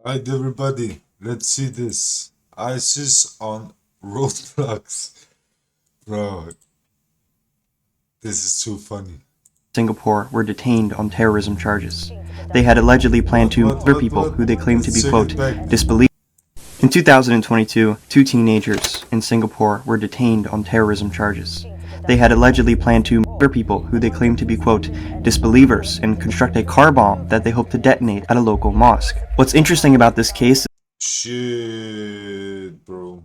Alright, everybody, let's see this. ISIS on Roblox. Bro, this is too funny. Singapore were detained on terrorism charges. They had allegedly planned to murder people who they claimed to be, quote, disbelievers. In 2022, two teenagers in Singapore were detained on terrorism charges. They had allegedly planned to murder people who they claimed to be, quote, disbelievers and construct a car bomb that they hoped to detonate at a local mosque. What's interesting about this case Shit, bro.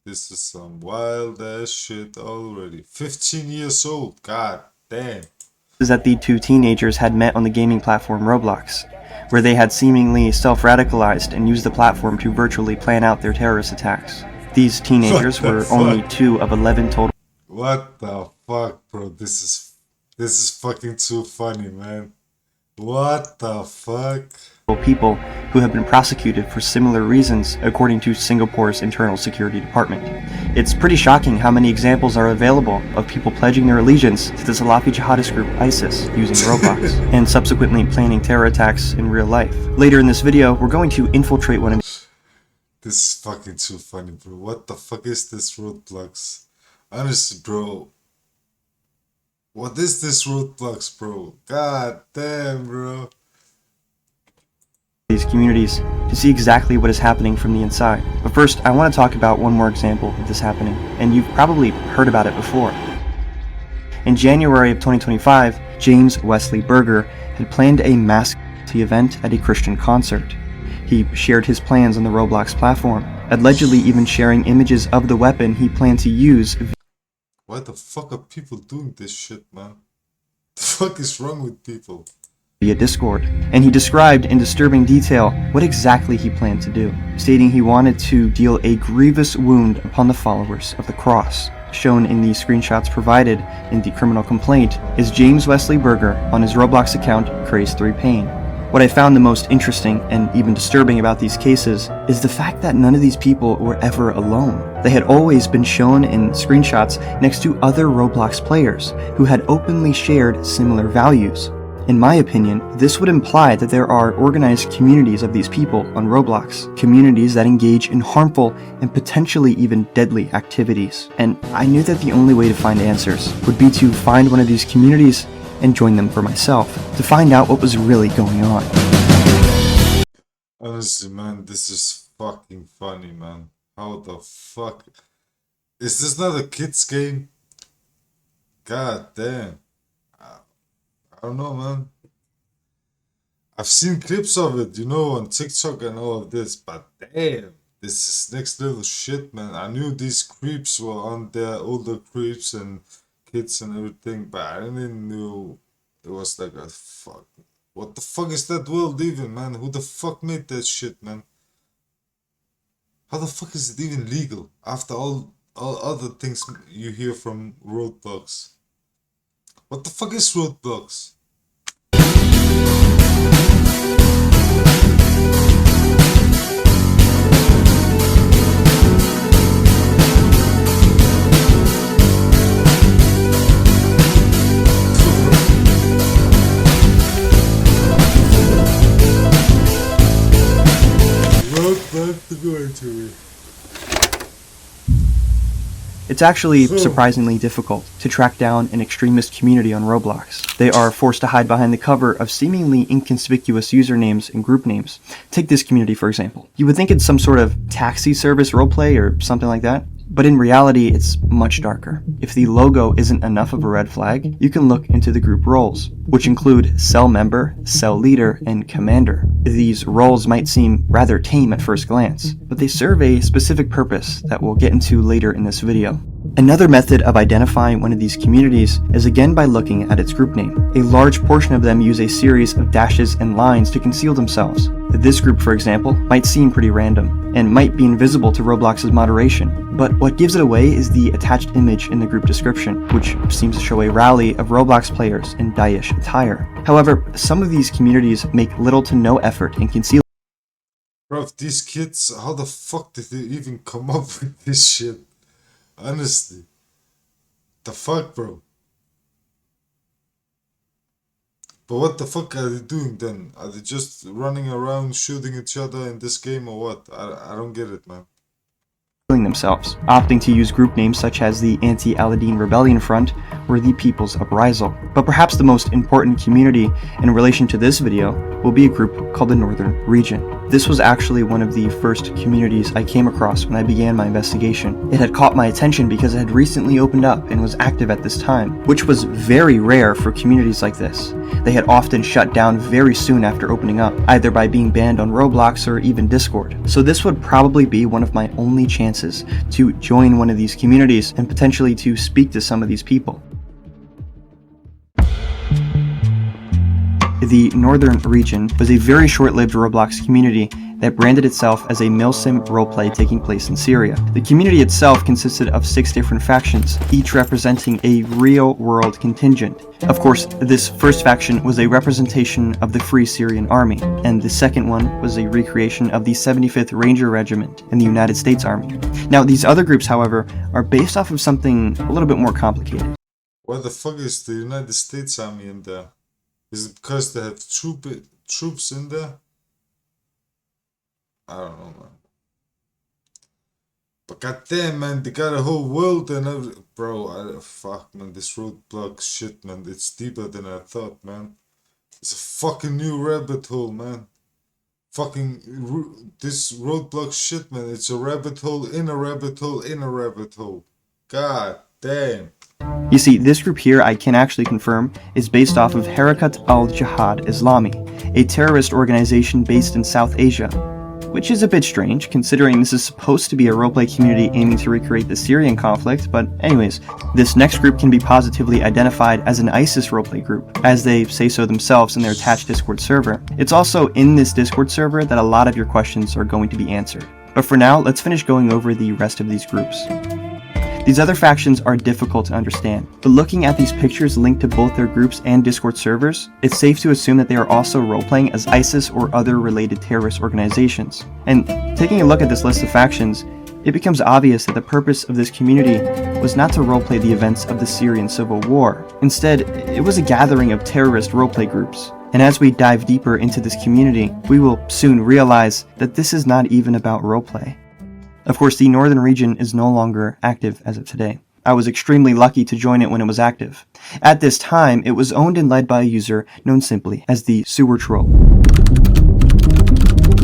This is some wild ass shit already. 15 years old, god damn. is that the two teenagers had met on the gaming platform Roblox, where they had seemingly self-radicalized and used the platform to virtually plan out their terrorist attacks. These teenagers were only 2 of 11 total. What the fuck, bro? This is fucking too funny, man. What the fuck? People who have been prosecuted for similar reasons, according to Singapore's Internal Security Department. It's pretty shocking how many examples are available of people pledging their allegiance to the Salafi jihadist group ISIS using Roblox, and subsequently planning terror attacks in real life. Later in this video, we're going to infiltrate one of This is fucking too funny, bro. What the fuck is this Roblox? Honestly, bro. What is this Roblox, bro? God damn, bro. these communities to see exactly what is happening from the inside. But first, I want to talk about one more example of this happening, and you've probably heard about it before. In January of 2025, James Wesley Berger had planned a mass event at a Christian concert. He shared his plans on the Roblox platform, allegedly even sharing images of the weapon he planned to use. Why the fuck are people doing this shit, man? The fuck is wrong with people? Via Discord, and he described in disturbing detail what exactly he planned to do, stating he wanted to deal a grievous wound upon the followers of the cross. Shown in the screenshots provided in the criminal complaint is James Wesley Berger on his Roblox account Craze3Pain. What I found the most interesting and even disturbing about these cases is the fact that none of these people were ever alone. They had always been shown in screenshots next to other Roblox players who had openly shared similar values. In my opinion, this would imply that there are organized communities of these people on Roblox, communities that engage in harmful and potentially even deadly activities. And I knew that the only way to find answers would be to find one of these communities and join them for myself, to find out what was really going on. Honestly, man, this is fucking funny, man. How the fuck? Is this not a kid's game? God damn. I don't know, man. I've seen clips of it, you know, on TikTok and all of this, but damn, this is next level shit, man. I knew these creeps were on there, older creeps and kids and everything, but I didn't know it was like a fuck. What the fuck is that world even, man? Who the fuck made that shit, man? How the fuck is it even legal after all other things you hear from Roblox? What the fuck is Roblox? It's actually surprisingly difficult to track down an extremist community on Roblox. They are forced to hide behind the cover of seemingly inconspicuous usernames and group names. Take this community, for example. You would think it's some sort of taxi service roleplay or something like that, but in reality, it's much darker. If the logo isn't enough of a red flag, you can look into the group roles, which include cell member, cell leader, and commander. These roles might seem rather tame at first glance, but they serve a specific purpose that we'll get into later in this video. Another method of identifying one of these communities is again by looking at its group name. A large portion of them use a series of dashes and lines to conceal themselves. This group, for example, might seem pretty random, and might be invisible to Roblox's moderation, but what gives it away is the attached image in the group description, which seems to show a rally of Roblox players in Daesh attire. However, some of these communities make little to no effort in concealing. Bro, these kids, how the fuck did they even come up with this shit? Honestly. The fuck, bro? But what the fuck are they doing then? Are they just running around shooting each other in this game or what? I don't get it, man. Themselves, opting to use group names such as the Anti-Aladdin Rebellion Front or the People's Uprisal. But perhaps the most important community in relation to this video will be a group called the Northern Region. This was actually one of the first communities I came across when I began my investigation. It had caught my attention because it had recently opened up and was active at this time, which was very rare for communities like this. They had often shut down very soon after opening up, either by being banned on Roblox or even Discord. So this would probably be one of my only chances to join one of these communities and potentially to speak to some of these people. The Northern Region was a very short-lived Roblox community that branded itself as a milsim roleplay taking place in Syria. The community itself consisted of 6 different factions, each representing a real-world contingent. Of course, this first faction was a representation of the Free Syrian Army, and the second one was a recreation of the 75th Ranger Regiment in the United States Army. Now, these other groups, however, are based off of something a little bit more complicated. Why the fuck is the United States Army in there? Is it because they have troops in there? I don't know, man. But goddamn, man, they got a whole world and everything. Bro, fuck, man, this roadblock shit, man, it's deeper than I thought, man. It's a fucking new rabbit hole, man. This roadblock shit, man, it's a rabbit hole in a rabbit hole in a rabbit hole. God damn. You see, this group here, I can actually confirm, is based off of Harakat al-Jihad Islami, a terrorist organization based in South Asia, which is a bit strange, considering this is supposed to be a roleplay community aiming to recreate the Syrian conflict, but anyways, this next group can be positively identified as an ISIS roleplay group, as they say so themselves in their attached Discord server. It's also in this Discord server that a lot of your questions are going to be answered. But for now, let's finish going over the rest of these groups. These other factions are difficult to understand, but looking at these pictures linked to both their groups and Discord servers, it's safe to assume that they are also role-playing as ISIS or other related terrorist organizations. And taking a look at this list of factions, it becomes obvious that the purpose of this community was not to roleplay the events of the Syrian civil war. Instead, it was a gathering of terrorist roleplay groups. And as we dive deeper into this community, we will soon realize that this is not even about roleplay. Of course, the Northern Region is no longer active as of today. I was extremely lucky to join it when it was active. At this time, it was owned and led by a user known simply as the Sewer Troll.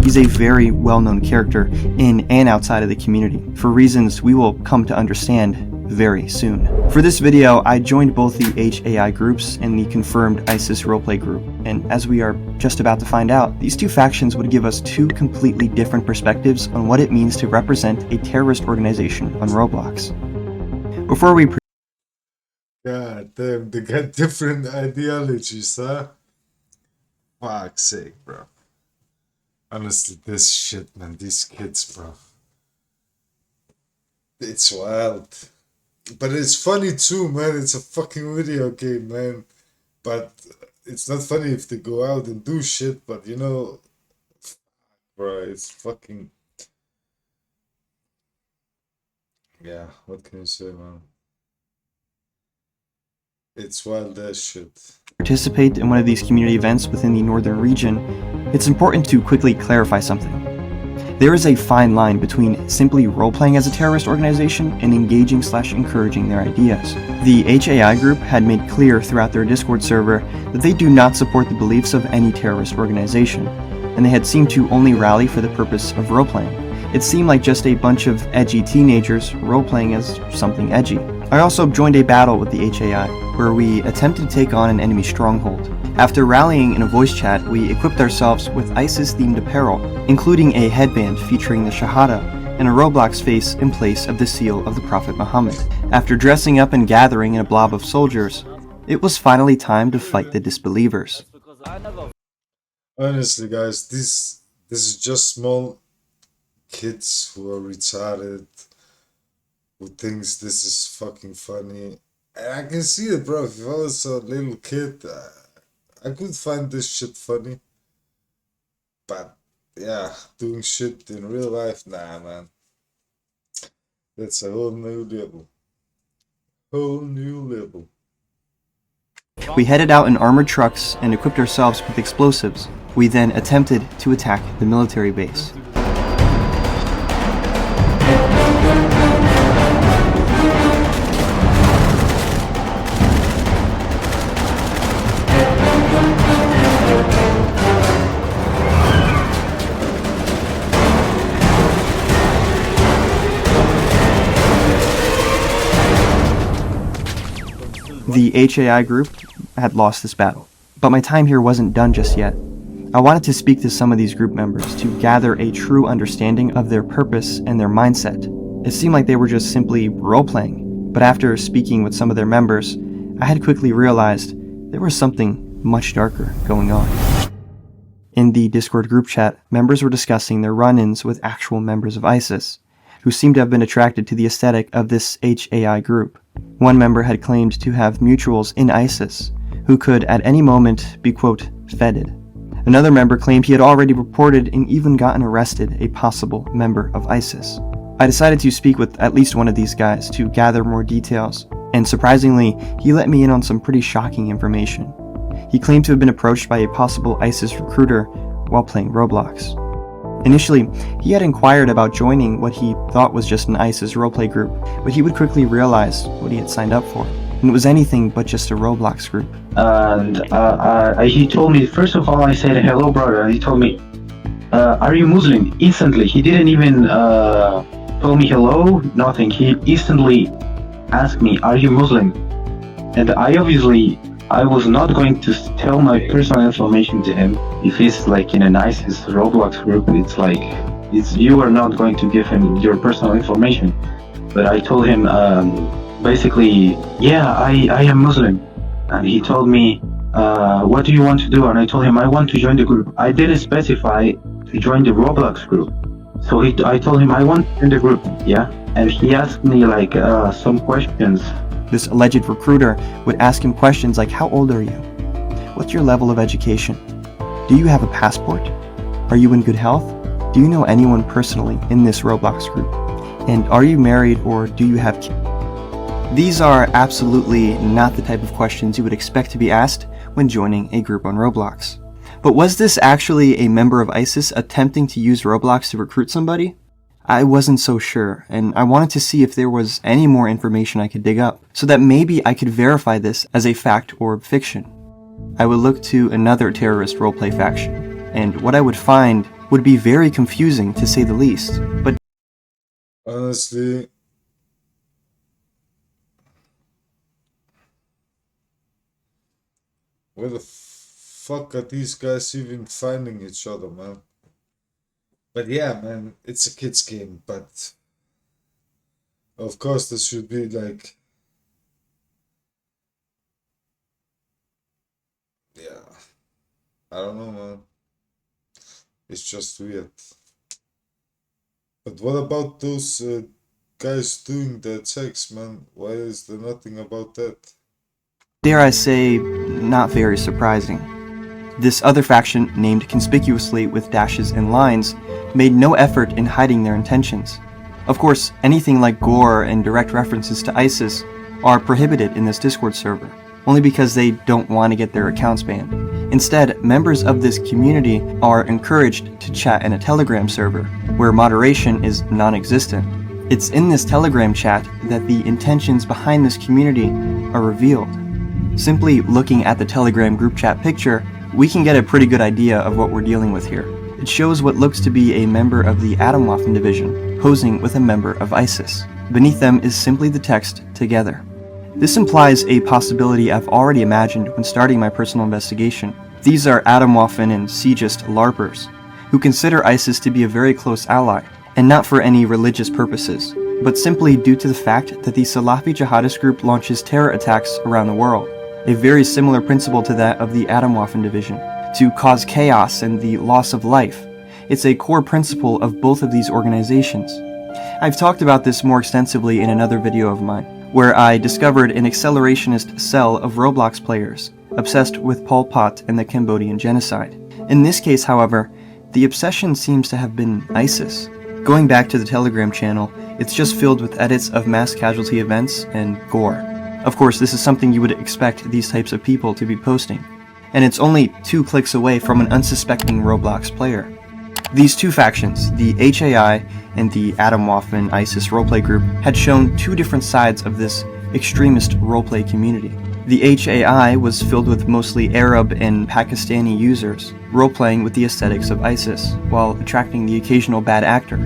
He's a very well-known character in and outside of the community, for reasons we will come to understand very soon. For this video, I joined both the HAI groups and the confirmed ISIS roleplay group, and as we are just about to find out, these two factions would give us two completely different perspectives on what it means to represent a terrorist organization on Roblox. Before we God damn, they got different ideologies, huh? Fuck's sake, bro. Honestly, this shit, man, these kids, bro. It's wild. But it's funny too, man. It's a fucking video game, man. But it's not funny if they go out and do shit, but you know, bro, it's fucking. Yeah, what can you say, man? It's wild as shit. Participate in one of these community events within the Northern Region, it's important to quickly clarify something. There is a fine line between simply role-playing as a terrorist organization and engaging/encouraging their ideas. The HAI group had made clear throughout their Discord server that they do not support the beliefs of any terrorist organization, and they had seemed to only rally for the purpose of role-playing. It seemed like just a bunch of edgy teenagers role-playing as something edgy. I also joined a battle with the HAI, where we attempted to take on an enemy stronghold. After rallying in a voice chat, we equipped ourselves with ISIS-themed apparel, including a headband featuring the Shahada and a Roblox face in place of the seal of the Prophet Muhammad. After dressing up and gathering in a blob of soldiers, it was finally time to fight the disbelievers. Honestly, guys, this is just small kids who are retarded, who thinks this is fucking funny. And I can see it, bro. If I was a little kid, I could find this shit funny. But yeah, doing shit in real life, nah, man. That's a whole new level. Whole new level. We headed out in armored trucks and equipped ourselves with explosives. We then attempted to attack the military base. The HAI group had lost this battle, but my time here wasn't done just yet. I wanted to speak to some of these group members to gather a true understanding of their purpose and their mindset. It seemed like they were just simply role-playing, but after speaking with some of their members, I had quickly realized there was something much darker going on. In the Discord group chat, members were discussing their run-ins with actual members of ISIS, who seemed to have been attracted to the aesthetic of this HAI group. One member had claimed to have mutuals in ISIS, who could at any moment be, quote, feted. Another member claimed he had already reported and even gotten arrested a possible member of ISIS. I decided to speak with at least one of these guys to gather more details, and surprisingly, he let me in on some pretty shocking information. He claimed to have been approached by a possible ISIS recruiter while playing Roblox. Initially, he had inquired about joining what he thought was just an ISIS roleplay group, but he would quickly realize what he had signed up for, and it was anything but just a Roblox group. And he told me, first of all, I said, hello brother, and he told me, are you Muslim? Instantly, he didn't even tell me hello, nothing. He instantly asked me, are you Muslim? And I was not going to tell my personal information to him. If he's like in an ISIS Roblox group, you are not going to give him your personal information. But I told him, basically, yeah, I am Muslim. And he told me, what do you want to do? And I told him, I want to join the group. I didn't specify to join the Roblox group. So I told him, I want to join the group, yeah? And he asked me like some questions. This alleged recruiter would ask him questions like, how old are you? What's your level of education? Do you have a passport? Are you in good health? Do you know anyone personally in this Roblox group? And are you married or do you have kids? These are absolutely not the type of questions you would expect to be asked when joining a group on Roblox. But was this actually a member of ISIS attempting to use Roblox to recruit somebody? I wasn't so sure, and I wanted to see if there was any more information I could dig up, so that maybe I could verify this as a fact or fiction. I would look to another terrorist roleplay faction, and what I would find would be very confusing to say the least, but Honestly, where the fuck are these guys even finding each other, man? But yeah, man, it's a kid's game, but of course this should be like, yeah, I don't know, man. It's just weird. But what about those guys doing the attacks, man? Why is there nothing about that? dare I say, not very surprising. This other faction, named conspicuously with dashes and lines, made no effort in hiding their intentions. Of course, anything like gore and direct references to ISIS are prohibited in this Discord server, only because they don't want to get their accounts banned. Instead, members of this community are encouraged to chat in a Telegram server, where moderation is non-existent. It's in this Telegram chat that the intentions behind this community are revealed. Simply looking at the Telegram group chat picture, we can get a pretty good idea of what we're dealing with here. It shows what looks to be a member of the ISISWAFFEN division, posing with a member of ISIS. Beneath them is simply the text, "Together." This implies a possibility I've already imagined when starting my personal investigation. These are ISISWAFFEN and Siegist LARPers, who consider ISIS to be a very close ally, and not for any religious purposes, but simply due to the fact that the Salafi jihadist group launches terror attacks around the world, a very similar principle to that of the ISISWAFFEN division, to cause chaos and the loss of life. It's a core principle of both of these organizations. I've talked about this more extensively in another video of mine, where I discovered an accelerationist cell of Roblox players, obsessed with Pol Pot and the Cambodian genocide. In this case, however, the obsession seems to have been ISIS. Going back to the Telegram channel, it's just filled with edits of mass casualty events and gore. Of course, this is something you would expect these types of people to be posting, and it's only 2 clicks away from an unsuspecting Roblox player. These two factions, the HAI and the ISISWAFFEN ISIS roleplay group, had shown 2 different sides of this extremist roleplay community. The HAI was filled with mostly Arab and Pakistani users, roleplaying with the aesthetics of ISIS, while attracting the occasional bad actor.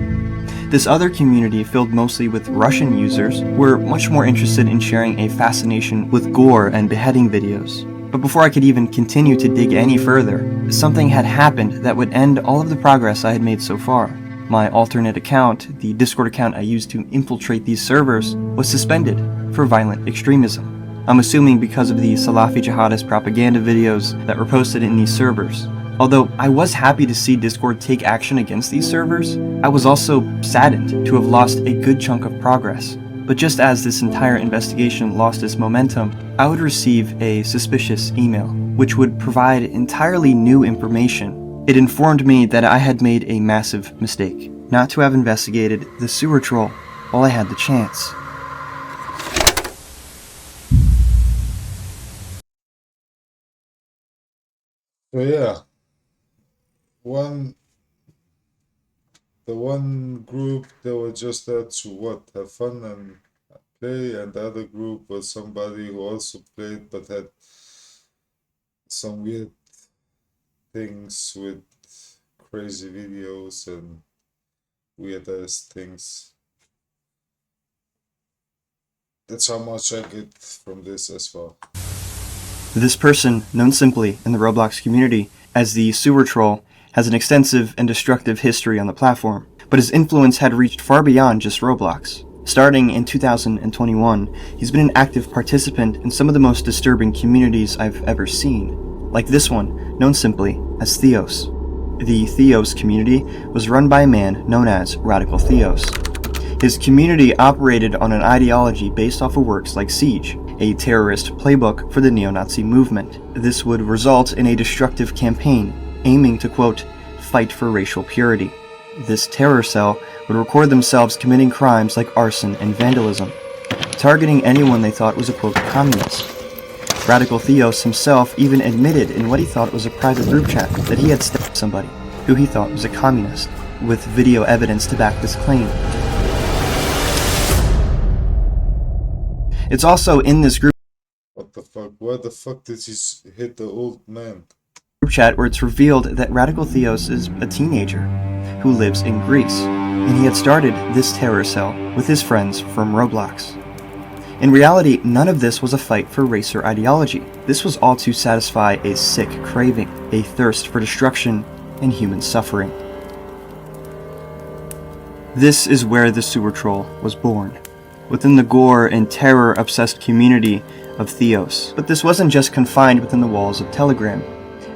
This other community, filled mostly with Russian users, were much more interested in sharing a fascination with gore and beheading videos. But before I could even continue to dig any further, something had happened that would end all of the progress I had made so far. My alternate account, the Discord account I used to infiltrate these servers, was suspended for violent extremism. I'm assuming because of the Salafi jihadist propaganda videos that were posted in these servers. Although I was happy to see Discord take action against these servers, I was also saddened to have lost a good chunk of progress. But just as this entire investigation lost its momentum, I would receive a suspicious email, which would provide entirely new information. It informed me that I had made a massive mistake, not to have investigated the sewer troll while I had the chance. So yeah, the one group they were just there to have fun and play, and the other group was somebody who also played but had some weird things with crazy videos and weird ass things. That's how much I get from this as far. This person, known simply in the Roblox community as the Sewer Troll, has an extensive and destructive history on the platform, but his influence had reached far beyond just Roblox. Starting in 2021, he's been an active participant in some of the most disturbing communities I've ever seen, like this one, known simply as Theos. The Theos community was run by a man known as Radical Theos. His community operated on an ideology based off of works like Siege, a terrorist playbook for the neo-Nazi movement. This would result in a destructive campaign aiming to, quote, fight for racial purity. This terror cell would record themselves committing crimes like arson and vandalism, targeting anyone they thought was a, quote, communist. Radical Theos himself even admitted in what he thought was a private group chat that he had stabbed somebody who he thought was a communist, with video evidence to back this claim. It's also in this group What the fuck? Where the fuck did he hit the old man? chat where it's revealed that Radical Theos is a teenager who lives in Greece, and he had started this terror cell with his friends from Roblox. In reality, none of this was a fight for race or ideology. This was all to satisfy a sick craving, a thirst for destruction and human suffering. This is where the Sewer Troll was born, within the gore and terror-obsessed community of Theos. But this wasn't just confined within the walls of Telegram,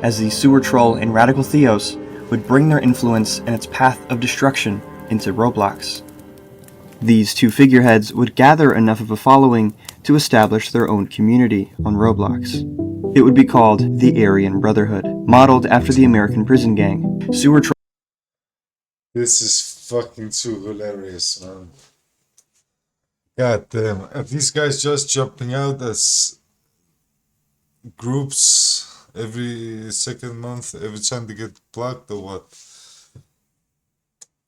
as the Sewer Troll and Radical Theos would bring their influence and its path of destruction into Roblox. These two figureheads would gather enough of a following to establish their own community on Roblox. It would be called the Aryan Brotherhood, modeled after the American prison gang. Sewer Troll. This is fucking too hilarious, man. God damn. Are these guys just jumping out as groups every second month, every time they get blocked or what?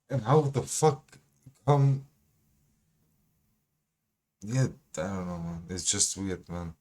And how the fuck come... Yeah, I don't know, man. It's just weird, man.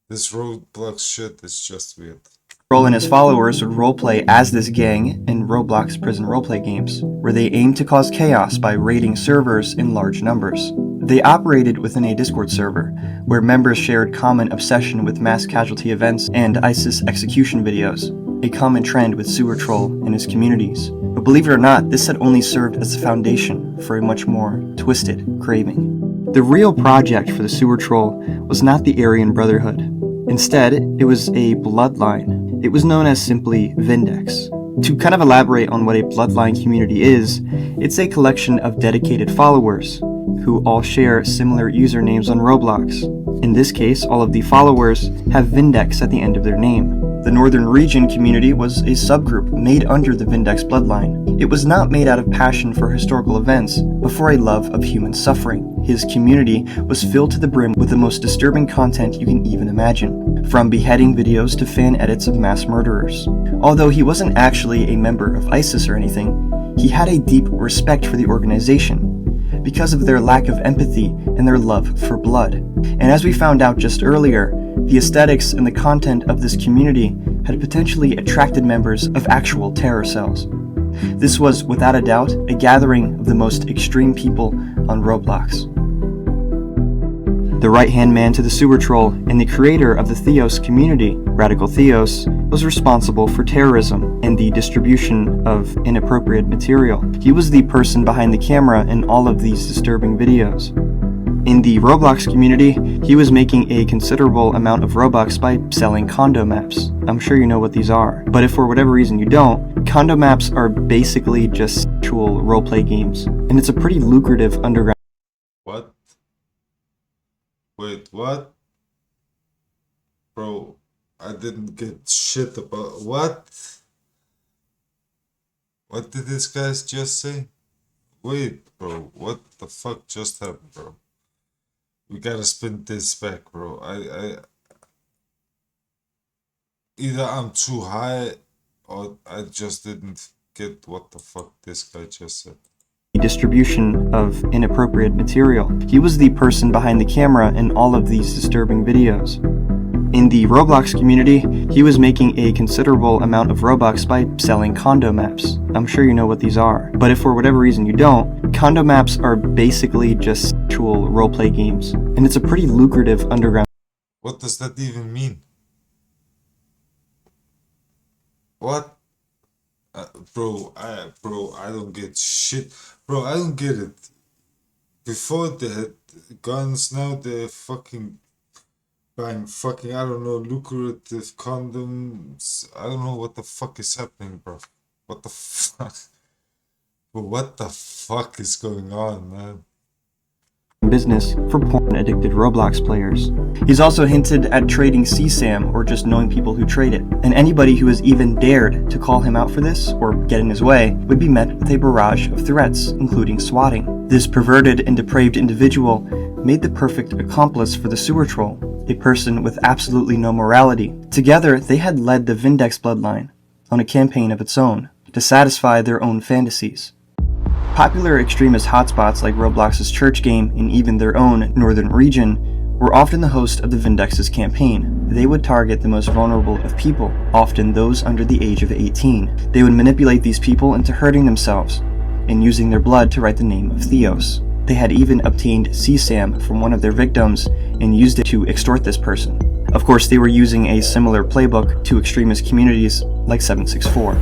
This Roblox shit is just weird. Troll and his followers would roleplay as this gang in Roblox prison roleplay games, where they aimed to cause chaos by raiding servers in large numbers. They operated within a Discord server, where members shared common obsession with mass casualty events and ISIS execution videos, a common trend with Sewer Troll and his communities. But believe it or not, this had only served as the foundation for a much more twisted craving. The real project for the Sewer Troll was not the Aryan Brotherhood. Instead, it was a bloodline. It was known as simply Vindex. To kind of elaborate on what a bloodline community is, it's a collection of dedicated followers who all share similar usernames on Roblox. In this case, all of the followers have Vindex at the end of their name. The Northern Region community was a subgroup made under the Vindex bloodline. It was not made out of passion for historical events, but for a love of human suffering. His community was filled to the brim with the most disturbing content you can even imagine, from beheading videos to fan edits of mass murderers. Although he wasn't actually a member of ISIS or anything, he had a deep respect for the organization because of their lack of empathy and their love for blood. And as we found out just earlier, the aesthetics and the content of this community had potentially attracted members of actual terror cells. This was, without a doubt, a gathering of the most extreme people on Roblox. The right-hand man to the sewer troll and the creator of the Theos community, Radical Theos, was responsible for terrorism and the distribution of inappropriate material. He was the person behind the camera in all of these disturbing videos. In the Roblox community, he was making a considerable amount of Robux by selling condo maps. I'm sure you know what these are, but if for whatever reason you don't, condo maps are basically just sexual roleplay games, and it's a pretty lucrative underground. What? Wait, what? Bro, I didn't get shit about what? What did this guy just say? Wait, bro, what the fuck just happened, bro? We gotta spin this back, bro. Either I'm too high or I just didn't get what the fuck this guy just said. Distribution of inappropriate material. He was the person behind the camera in all of these disturbing videos. In the Roblox community, he was making a considerable amount of Robux by selling condo maps. I'm sure you know what these are, but if for whatever reason you don't, condo maps are basically just sexual roleplay games, and it's a pretty lucrative underground. What does that even mean? What? Bro, I don't get shit. Bro, I don't get it. Before they had guns, now they're fucking buying fucking, I don't know, lucrative condoms. I don't know what the fuck is happening, bro. What the fuck? But what the fuck is going on, man? Business for porn-addicted Roblox players. He's also hinted at trading CSAM or just knowing people who trade it, and anybody who has even dared to call him out for this or get in his way would be met with a barrage of threats, including swatting. This perverted and depraved individual made the perfect accomplice for the sewer troll, a person with absolutely no morality. Together, they had led the Vindex bloodline on a campaign of its own to satisfy their own fantasies. Popular extremist hotspots like Roblox's church game and even their own Northern Region were often the host of the Vindex's campaign. They would target the most vulnerable of people, often those under the age of 18. They would manipulate these people into hurting themselves and using their blood to write the name of Theos. They had even obtained CSAM from one of their victims and used it to extort this person. Of course, they were using a similar playbook to extremist communities like 764.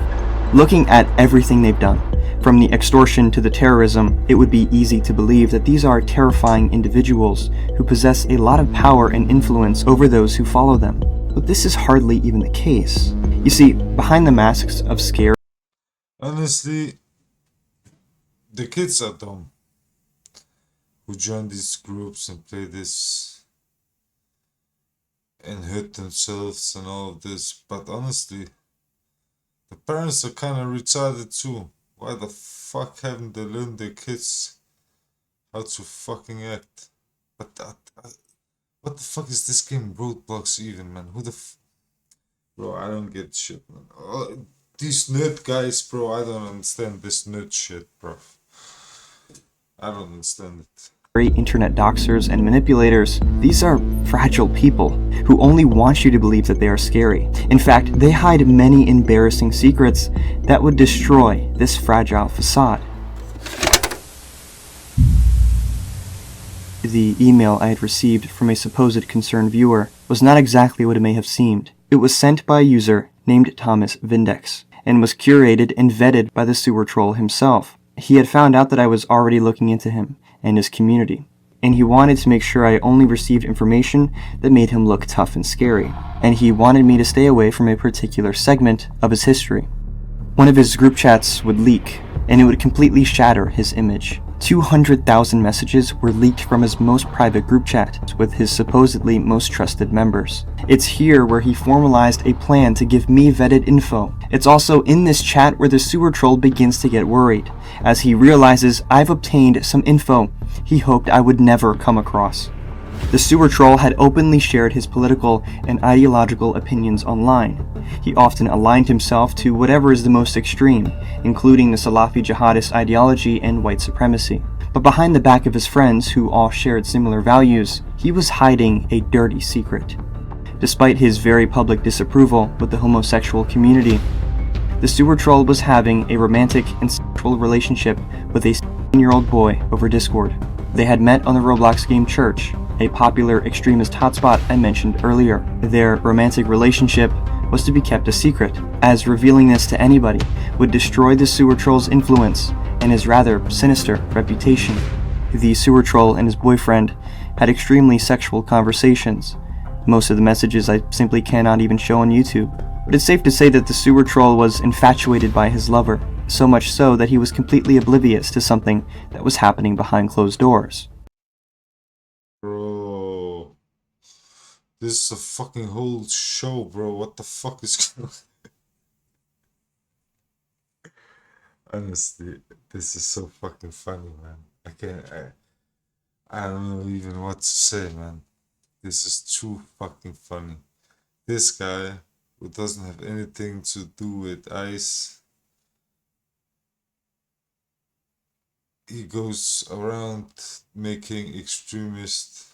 Looking at everything they've done, from the extortion to the terrorism, it would be easy to believe that these are terrifying individuals who possess a lot of power and influence over those who follow them. But this is hardly even the case. You see, behind the masks of scare... Honestly, the kids are dumb who join these groups and play this and hurt themselves and all of this, but honestly, the parents are kind of retarded too. Why the fuck haven't they learned their kids how to fucking act? But what the fuck is this game Roblox even, man? Who the bro, I don't get shit, man. Oh, these nerd guys, bro, I don't understand this nerd shit, bro. I don't understand it. Internet doxers and manipulators, these are fragile people who only want you to believe that they are scary. In fact, they hide many embarrassing secrets that would destroy this fragile facade. The email I had received from a supposed concerned viewer was not exactly what it may have seemed. It was sent by a user named Thomas Vindex and was curated and vetted by the sewer troll himself. He had found out that I was already looking into him and his community, and he wanted to make sure I only received information that made him look tough and scary, and he wanted me to stay away from a particular segment of his history. One of his group chats would leak, and it would completely shatter his image. 200,000 messages were leaked from his most private group chat with his supposedly most trusted members. It's here where he formalized a plan to give me vetted info. It's also in this chat where the sewer troll begins to get worried, as he realizes I've obtained some info he hoped I would never come across. The sewer troll had openly shared his political and ideological opinions online. He often aligned himself to whatever is the most extreme, including the Salafi jihadist ideology and white supremacy. But behind the back of his friends, who all shared similar values, he was hiding a dirty secret. Despite his very public disapproval with the homosexual community, the sewer troll was having a romantic and sexual relationship with a 16-year-old boy over Discord. They had met on the Roblox game Church, a popular extremist hotspot I mentioned earlier. Their romantic relationship was to be kept a secret, as revealing this to anybody would destroy the sewer troll's influence and his rather sinister reputation. The sewer troll and his boyfriend had extremely sexual conversations. Most of the messages I simply cannot even show on YouTube. But it's safe to say that the sewer troll was infatuated by his lover, so much so that he was completely oblivious to something that was happening behind closed doors. Bro, this is a fucking whole show, bro. What the fuck is going on? Honestly, this is so fucking funny, man. I don't know even what to say, man. This is too fucking funny. This guy, who doesn't have anything to do with ICE, he goes around making extremist,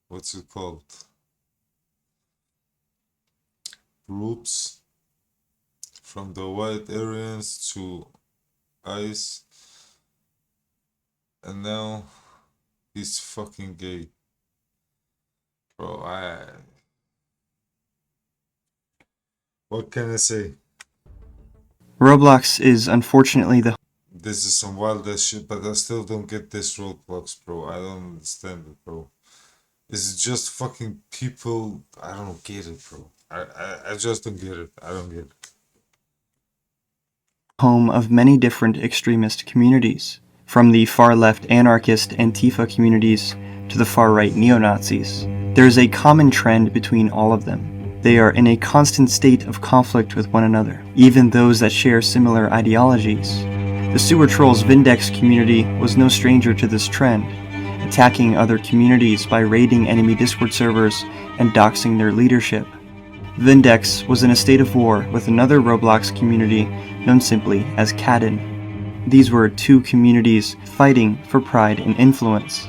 what's it called, groups from the white areas to ICE, and now he's fucking gay. Bro, what can I say? Roblox is unfortunately the This is some wild ass shit, but I still don't get this Roblox, bro. I don't understand it, bro. Is it just fucking people? I don't get it, bro. I just don't get it. I don't get it. home of many different extremist communities, from the far-left anarchist Antifa communities to the far-right neo-Nazis. There is a common trend between all of them. They are in a constant state of conflict with one another, even those that share similar ideologies. The sewer troll's Vindex community was no stranger to this trend, attacking other communities by raiding enemy Discord servers and doxing their leadership. Vindex was in a state of war with another Roblox community known simply as Cadden. These were two communities fighting for pride and influence.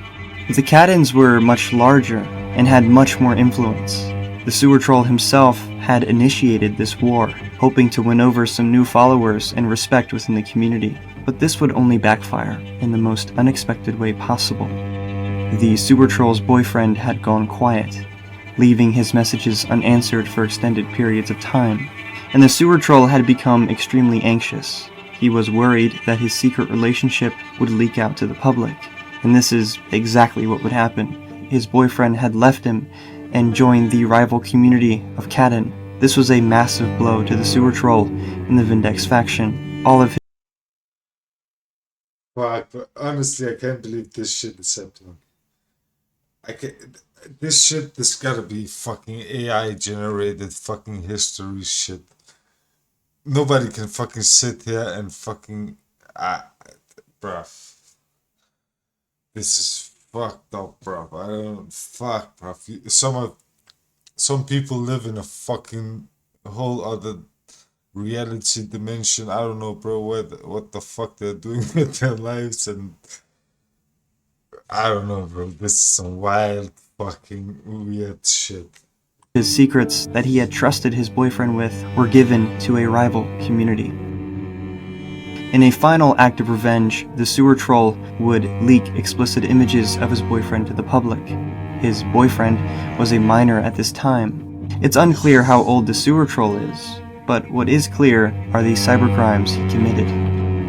The Caddens were much larger and had much more influence. The sewer troll himself had initiated this war, hoping to win over some new followers and respect within the community, but this would only backfire in the most unexpected way possible. The sewer troll's boyfriend had gone quiet, leaving his messages unanswered for extended periods of time, and the sewer troll had become extremely anxious. He was worried that his secret relationship would leak out to the public, and this is exactly what would happen. His boyfriend had left him and joined the rival community of Cadden. This was a massive blow to the sewer troll and the Vindex faction. All of his Fuck, but honestly, I can't believe this shit is happening. This gotta be fucking AI generated fucking history shit. Nobody can fucking sit here and fucking, bruv. This is fucked up, bruv. Some people live in a fucking whole other reality dimension. I don't know, bro, what the fuck they're doing with their lives, and I don't know, bro. This is some wild fucking weird shit. secrets that he had trusted his boyfriend with were given to a rival community. In a final act of revenge, the sewer troll would leak explicit images of his boyfriend to the public. His boyfriend was a minor at this time. It's unclear how old the sewer troll is, but what is clear are the cybercrimes he committed.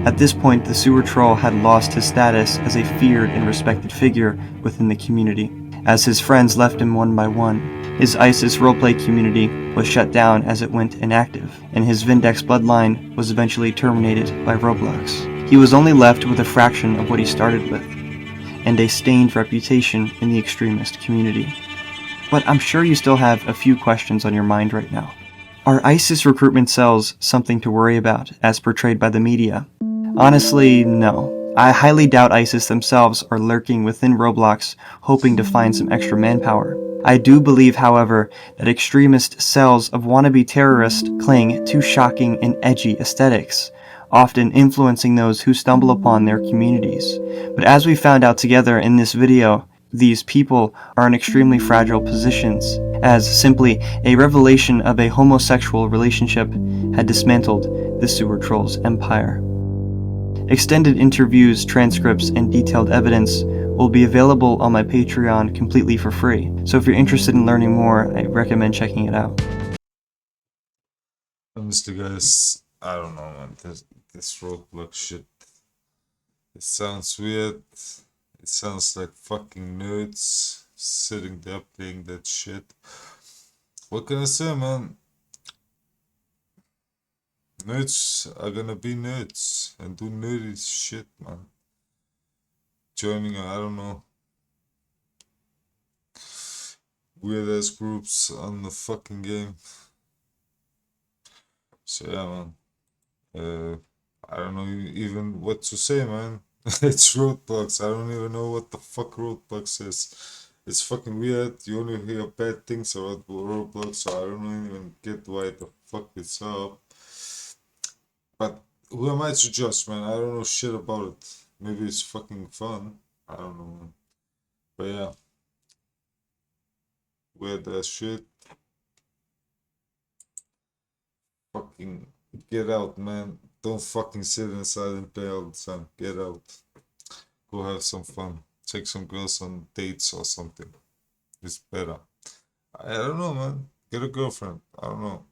At this point, the sewer troll had lost his status as a feared and respected figure within the community, as his friends left him one by one. His ISIS roleplay community was shut down as it went inactive, and his Vindex bloodline was eventually terminated by Roblox. he was only left with a fraction of what he started with, and a stained reputation in the extremist community. But I'm sure you still have a few questions on your mind right now. Are ISIS recruitment cells something to worry about, as portrayed by the media? Honestly, no. I highly doubt ISIS themselves are lurking within Roblox, hoping to find some extra manpower. I do believe, however, that extremist cells of wannabe terrorists cling to shocking and edgy aesthetics, often influencing those who stumble upon their communities. But as we found out together in this video, these people are in extremely fragile positions, as simply a revelation of a homosexual relationship had dismantled the sewer troll's empire. Extended interviews, transcripts, and detailed evidence will be available on my Patreon completely for free, so if you're interested in learning more, I recommend checking it out. Honestly, guys, I don't know, man. This Roblox shit. It sounds weird. It sounds like fucking nerds sitting there playing that shit. What can I say, man? Nerds are gonna be nerds and do nerdy shit, man. Joining, I don't know, weird ass groups on the fucking game. So yeah, man. I don't know even what to say, man. It's Roblox. I don't even know what the fuck Roblox is. It's fucking weird. You only hear bad things about Roblox, so I don't even get why the fuck it's up. But who am I to judge, man? I don't know shit about it. Maybe it's fucking fun. I don't know, man. But yeah. Weird ass shit. Fucking get out, man. Don't fucking sit inside and play all the time. Get out. Go have some fun. Take some girls on dates or something. It's better. I don't know, man. Get a girlfriend. I don't know.